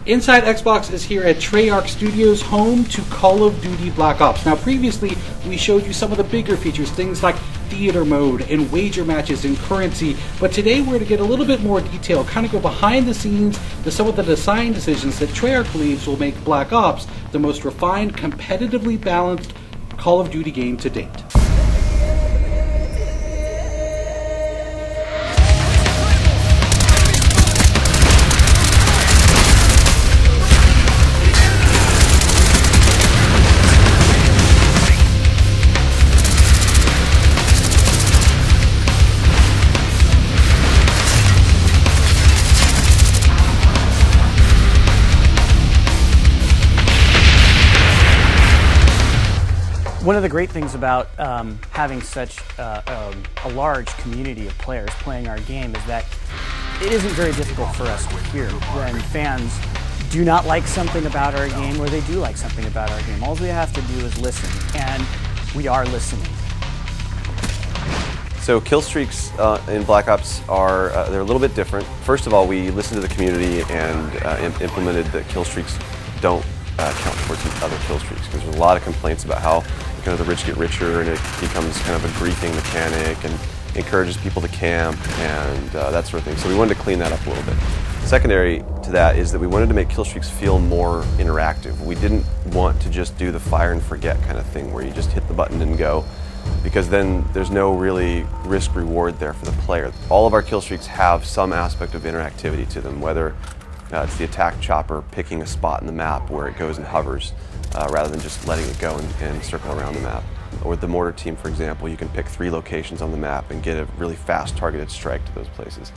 Inside Xbox is here at Treyarch Studios, home to Call of Duty Black Ops. Now, previously, we showed you some of the bigger features, things like theater mode and wager matches and currency, but today we're going to get a little bit more detail, kind of go behind the scenes to some of the design decisions that Treyarch believes will make Black Ops the most refined, competitively balanced Call of Duty game to date. One of the great things about having such a large community of players playing our game is that it isn't very difficult for us to hear when fans do not like something about our game or they do like something about our game. All we have to do is listen, and we are listening. So kill streaks in Black Ops are they're a little bit different. First of all, we listened to the community and implemented that kill streaks don't count towards other kill streaks, because there's a lot of complaints about how kind of the rich get richer and it becomes kind of a griefing mechanic and encourages people to camp and that sort of thing. So we wanted to clean that up a little bit. Secondary to that is that we wanted to make kill streaks feel more interactive. We didn't want to just do the fire and forget kind of thing where you just hit the button and go, because then there's no really risk reward there for the player. All of our kill streaks have some aspect of interactivity to them, whether it's the attack chopper picking a spot in the map where it goes and hovers rather than just letting it go and circle around the map. Or the mortar team, for example, you can pick 3 locations on the map and get a really fast targeted strike to those places.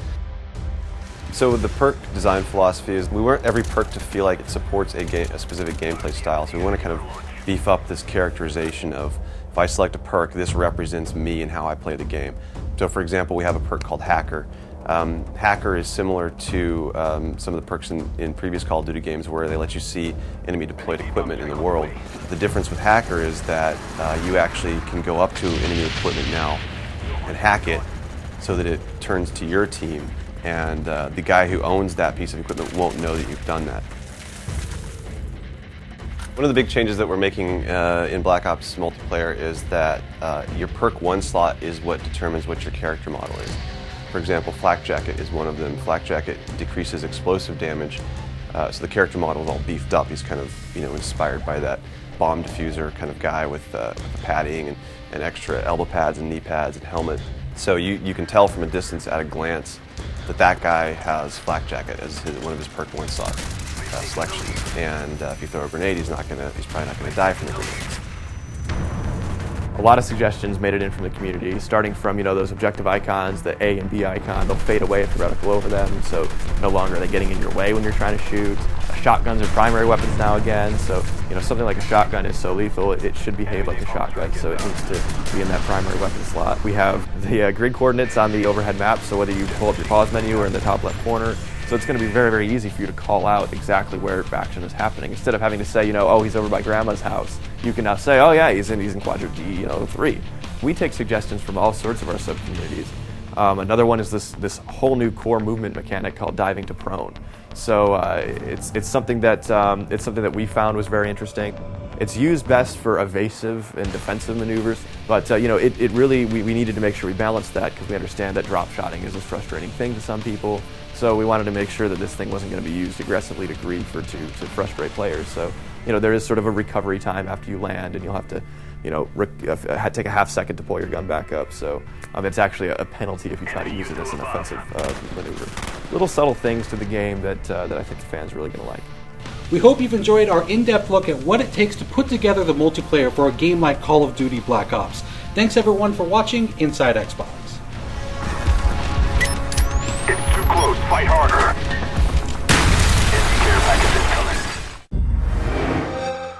So the perk design philosophy is we want every perk to feel like it supports a specific gameplay style. So we want to kind of beef up this characterization of, if I select a perk, this represents me and how I play the game. So for example, we have a perk called Hacker. Hacker is similar to some of the perks in previous Call of Duty games where they let you see enemy deployed equipment in the world. The difference with Hacker is that you actually can go up to enemy equipment now and hack it so that it turns to your team, and the guy who owns that piece of equipment won't know that you've done that. One of the big changes that we're making in Black Ops multiplayer is that your perk 1 slot is what determines what your character model is. For example, Flak Jacket is one of them. Flak Jacket decreases explosive damage, so the character model is all beefed up. He's kind of inspired by that bomb diffuser kind of guy with the padding and extra elbow pads and knee pads and helmet. So you can tell from a distance at a glance that guy has Flak Jacket as one of his perk 1 slot selections. And if you throw a grenade, he's probably not going to die from the grenade. A lot of suggestions made it in from the community, starting from those objective icons, the A and B icon. They'll fade away if the reticle over them, so no longer are they getting in your way when you're trying to shoot. Shotguns are primary weapons now again, so something like a shotgun is so lethal, it should behave like a shotgun, so it needs to be in that primary weapon slot. We have the grid coordinates on the overhead map, so whether you pull up your pause menu or in the top left corner, so it's going to be very, very easy for you to call out exactly where action is happening. Instead of having to say, oh, he's over by grandma's house, you can now say, oh yeah, he's in quadrant D, 3. We take suggestions from all sorts of our sub-communities. Another one is this whole new core movement mechanic called diving to prone. So it's something that we found was very interesting. It's used best for evasive and defensive maneuvers, but it really we needed to make sure we balanced that, because we understand that drop shotting is a frustrating thing to some people. So we wanted to make sure that this thing wasn't going to be used aggressively to grief or to frustrate players. So there is sort of a recovery time after you land, and you'll have to take a half second to pull your gun back up. So it's actually a penalty if you try to use it as an offensive maneuver. Little subtle things to the game that I think the fans are really going to like. We hope you've enjoyed our in-depth look at what it takes to put together the multiplayer for a game like Call of Duty Black Ops. Thanks everyone for watching Inside Xbox. It's too close, fight harder.